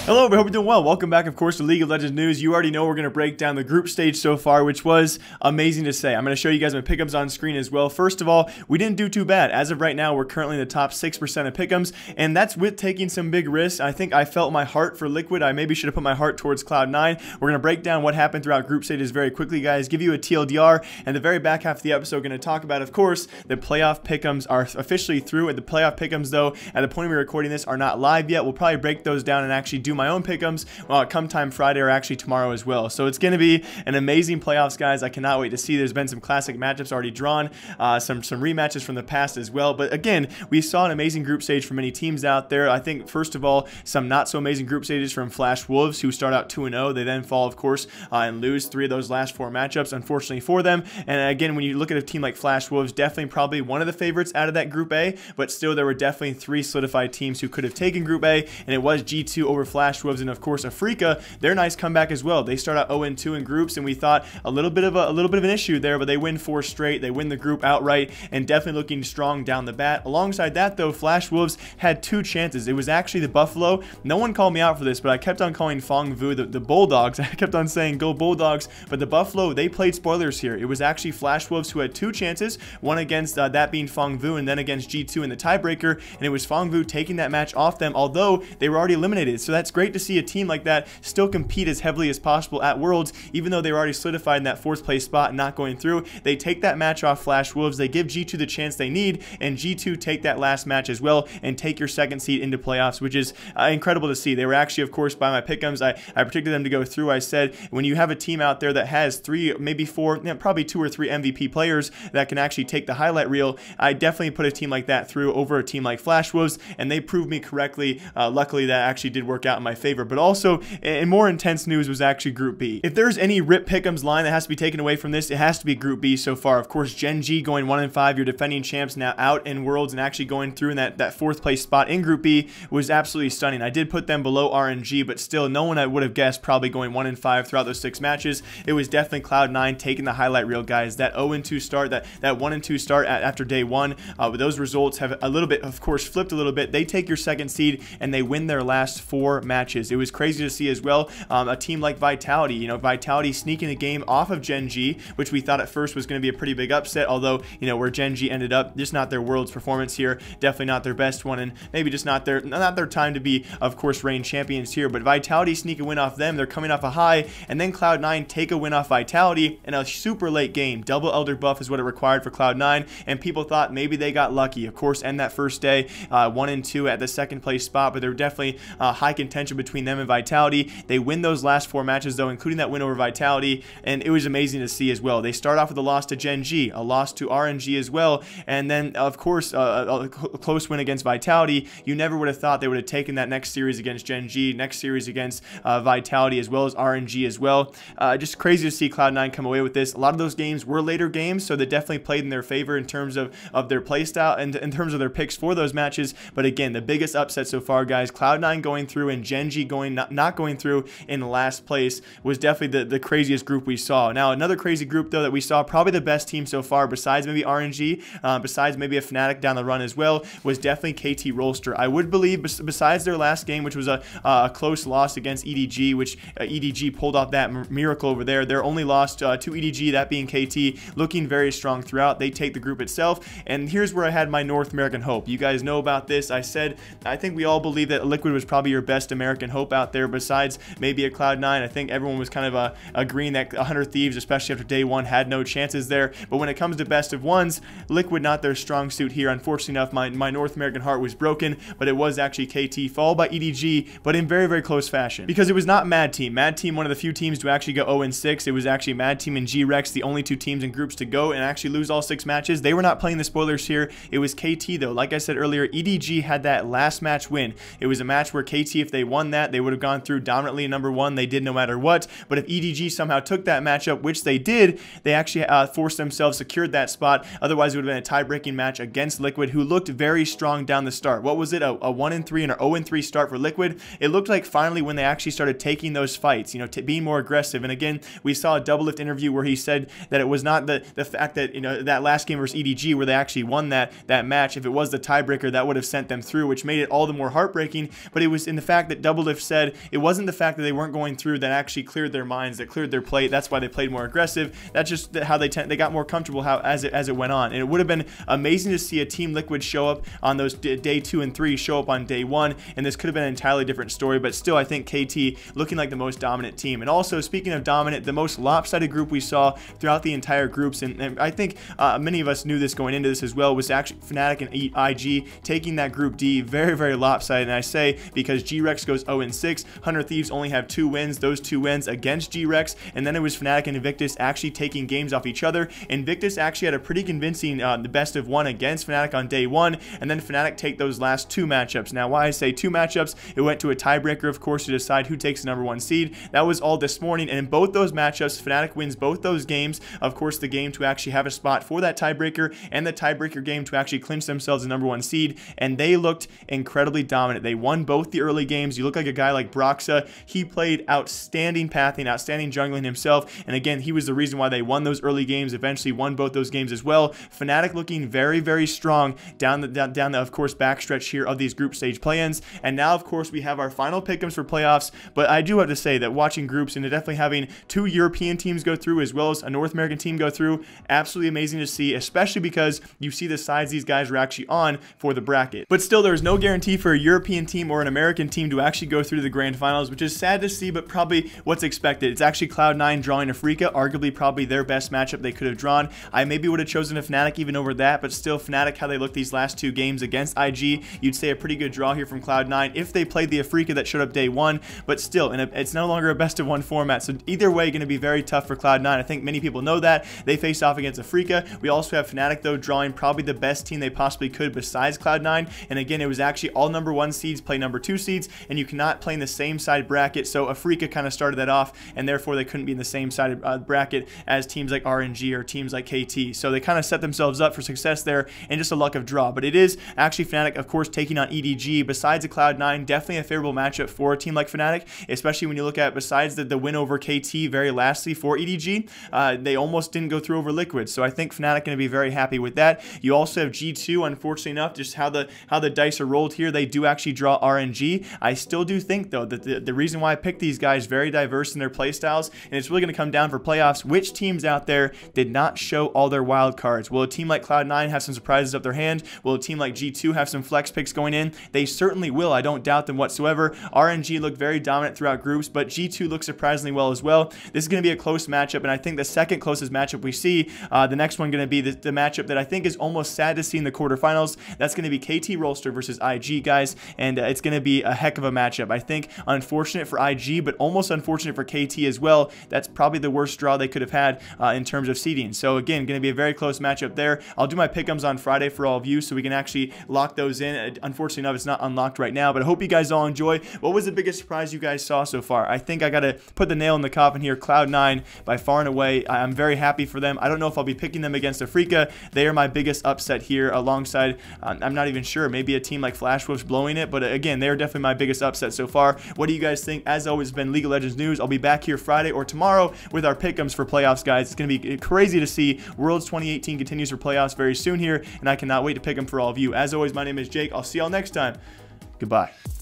Hello, I hope you're doing well. Welcome back, of course, to League of Legends news. You already know we're going to break down the group stage so far, which was amazing to say. I'm going to show you guys my pick'ems on screen as well. First of all, we didn't do too bad. As of right now, we're currently in the top 6% of pick'ems, and that's with taking some big risks. I think I felt my heart for Liquid. I maybe should have put my heart towards Cloud9. We're going to break down what happened throughout group stages very quickly, guys. Give you a TLDR, and the very back half of the episode, we're going to talk about, of course, the playoff pick'ems are officially through. And the playoff pick'ems, though, at the point we're recording this, are not live yet. We'll probably break those down and actually do my own pick'ems come time Friday or actually tomorrow as well. So it's going to be an amazing playoffs, guys. I cannot wait to see. There's been some classic matchups already drawn, some rematches from the past as well. But again, we saw an amazing group stage for many teams out there. I think, first of all, some not so amazing group stages from Flash Wolves, who start out 2-0. They then fall, of course, and lose 3 of those last 4 matchups, unfortunately for them. And again, when you look at a team like Flash Wolves, definitely probably one of the favorites out of that Group A, but still there were definitely 3 solidified teams who could have taken Group A, and it was G2 over Flash Wolves, and of course Afrika, their nice comeback as well. They start out 0-2 in groups, and we thought a little bit of an issue there, but they win 4 straight. They win the group outright, and definitely looking strong down the bat. Alongside that, though, Flash Wolves had 2 chances. It was actually the Buffalo. No one called me out for this, but I kept on calling Fong Vu the Bulldogs. I kept on saying go Bulldogs, but the Buffalo, they played spoilers here. It was actually Flash Wolves who had 2 chances, one against that being Fong Vu, and then against G2 in the tiebreaker, and it was Fong Vu taking that match off them, although they were already eliminated. So that's great to see a team like that still compete as heavily as possible at Worlds, even though they were already solidified in that 4th place spot and not going through. They take that match off Flash Wolves. They give G2 the chance they need, and G2 take that last match as well and take your 2nd seed into playoffs, which is incredible to see. They were actually, of course, by my pick'ems, I predicted them to go through. I said when you have a team out there that has 3, maybe 4, probably 2 or 3 MVP players that can actually take the highlight reel, I definitely put a team like that through over a team like Flash Wolves, and they proved me correctly. Luckily, that actually did work out in my favor. But also, in more intense news, was actually Group B. If there's any rip pick'ems line that has to be taken away from this, it has to be Group B so far. Of course, Gen G going 1-5, your defending champs now out in Worlds and actually going through in that 4th place spot in Group B was absolutely stunning. I did put them below RNG, but still, no one I would have guessed probably going 1-5 throughout those 6 matches. It was definitely Cloud9 taking the highlight reel, guys. That 0-2 start, that 1-2 start after day 1, those results have a little bit, of course, flipped a little bit. They take your 2nd seed and they win their last 4 matches. It was crazy to see as well. A team like Vitality, Vitality sneaking the game off of Gen G, which we thought at first was going to be a pretty big upset, although, where Gen G ended up, just not their World's performance here, definitely not their best one, and maybe just not their time to be, of course, reign champions here. But Vitality sneak a win off them. They're coming off a high, and then Cloud9 take a win off Vitality in a super late game. Double Elder buff is what it required for Cloud9, and people thought maybe they got lucky. Of course, end that first day 1-2 at the 2nd place spot, but there were definitely high contention between them and Vitality. They win those last 4 matches, though, including that win over Vitality, and it was amazing to see as well. They start off with a loss to Gen G, a loss to RNG as well, and then, of course, a close win against Vitality. You never would have thought they would have taken that next series against Gen G, next series against Vitality, as well as RNG as well. Just crazy to see Cloud9 come away with this. A lot of those games were later games, so they definitely played in their favor in terms of their playstyle and in terms of their picks for those matches. But again, the biggest upset so far, guys, Cloud9 going through and Gen G not going through in last place was definitely the craziest group we saw. Now, another crazy group, though, that we saw, probably the best team so far, besides maybe RNG, besides maybe a Fnatic down the run as well, was definitely KT Rolster. I would believe, besides their last game, which was a close loss against EDG, which EDG pulled off that miracle over there. Their only loss to EDG, that being KT, looking very strong throughout. They take the group itself, and here's where I had my North American hope. You guys know about this. I said I think we all believe that Liquid was probably your best American hope out there, besides maybe a Cloud9. I think everyone was kind of agreeing that 100 Thieves, especially after day 1, had no chances there. But when it comes to best of ones, Liquid not their strong suit here. Unfortunately enough, my North American heart was broken, but it was actually KT, followed by EDG, but in very, very close fashion. Because it was not Mad Team. Mad Team, one of the few teams to actually go 0-6. It was actually Mad Team and G-Rex, the only 2 teams in groups to go and actually lose all 6 matches. They were not playing the spoilers here. It was KT, though. Like I said earlier, EDG had that last match win. It was a match where KT, if they won that, they would have gone through dominantly in number 1. They did no matter what. But if EDG somehow took that matchup, which they did, they actually forced themselves, secured that spot. Otherwise, it would have been a tie-breaking match against Liquid, who looked very strong down the start. What was it? A 1-3 and a 0-3 start for Liquid. It looked like finally when they actually started taking those fights, being more aggressive. And again, we saw a Double Lift interview where he said that it was not the fact that, that last game versus EDG where they actually won that match. If it was the tiebreaker, that would have sent them through, which made it all the more heartbreaking. But it was in the fact that Doublelift said it wasn't the fact that they weren't going through that actually cleared their minds, that cleared their plate. That's why they played more aggressive. That's just how they got more comfortable as it went on. And it would have been amazing to see a Team Liquid show up on those day 2 and 3, show up on day 1, and this could have been an entirely different story. But still, I think KT looking like the most dominant team. And also, speaking of dominant, the most lopsided group we saw throughout the entire groups, and I think many of us knew this going into this as well, was actually Fnatic and IG taking that Group D very, very lopsided. And I say because G-Rex goes 0-6, 100 Thieves only have 2 wins, those 2 wins against G-Rex, and then it was Fnatic and Invictus actually taking games off each other. Invictus actually had a pretty convincing the best of 1 against Fnatic on day 1, and then Fnatic take those last 2 matchups. Now, why I say 2 matchups, it went to a tiebreaker, of course, to decide who takes the #1 seed. That was all this morning, and in both those matchups, Fnatic wins both those games. Of course, the game to actually have a spot for that tiebreaker, and the tiebreaker game to actually clinch themselves the #1 seed, and they looked incredibly dominant. They won both the early games. You look like a guy like Broxa. He played outstanding pathing, outstanding jungling himself, and again, he was the reason why they won those early games, eventually won both those games as well. Fnatic looking very, very strong down the of course, backstretch here of these group stage play-ins. And now, of course, we have our final pick'ems for playoffs, but I do have to say that watching groups and definitely having 2 European teams go through as well as a North American team go through, absolutely amazing to see, especially because you see the sides these guys are actually on for the bracket. But still, there's no guarantee for a European team or an American team to actually go through the grand finals, which is sad to see, but probably what's expected. It's actually Cloud9 drawing Afrika, arguably probably their best matchup they could have drawn. I maybe would have chosen a Fnatic even over that, but still, Fnatic, how they look these last 2 games against IG, you'd say a pretty good draw here from Cloud9 if they played the Afrika that showed up day 1, but still, and it's no longer a best of 1 format, so either way, going to be very tough for Cloud9. I think many people know that. They face off against Afrika. We also have Fnatic, though, drawing probably the best team they possibly could besides Cloud9, and again, it was actually all #1 seeds play #2 seeds, and you cannot play in the same side bracket, so Afrika kind of started that off, and therefore they couldn't be in the same side bracket as teams like RNG or teams like KT, so they kind of set themselves up for success there, and just a luck of draw. But it is actually Fnatic, of course, taking on EDG. Besides a Cloud9, definitely a favorable matchup for a team like Fnatic, especially when you look at, besides the win over KT very lastly for EDG, they almost didn't go through over Liquid, so I think Fnatic going to be very happy with that. You also have G2, unfortunately enough, just how the dice are rolled here, they do actually draw RNG. I still do think, though, that the reason why I picked these guys, very diverse in their playstyles, and it's really going to come down for playoffs, which teams out there did not show all their wild cards. Will a team like Cloud9 have some surprises up their hand? Will a team like G2 have some flex picks going in? They certainly will. I don't doubt them whatsoever. RNG looked very dominant throughout groups, but G2 looks surprisingly well as well. This is going to be a close matchup, and I think the second closest matchup we see, the next one going to be the matchup that I think is almost sad to see in the quarterfinals. That's going to be KT Rolster versus IG, guys, and it's going to be a heck of a matchup. I think unfortunate for IG, but almost unfortunate for KT as well. That's probably the worst draw they could have had in terms of seeding. So again, going to be a very close matchup there. I'll do my pick'ems on Friday for all of you, so we can actually lock those in. Unfortunately enough, it's not unlocked right now, but I hope you guys all enjoy. What was the biggest surprise you guys saw so far? I think I got to put the nail in the coffin here. Cloud9 by far and away. I'm very happy for them. I don't know if I'll be picking them against Afrika. They are my biggest upset here, alongside, I'm not even sure, maybe a team like Flash Wolves blowing it, but again, they're definitely my biggest upset so far. What do you guys think? As always, it's been League of Legends News. I'll be back here Friday or tomorrow with our pick'ems for playoffs, guys. It's going to be crazy to see. Worlds 2018 continues for playoffs very soon here, and I cannot wait to pick them for all of you. As always, my name is Jake. I'll see y'all next time. Goodbye.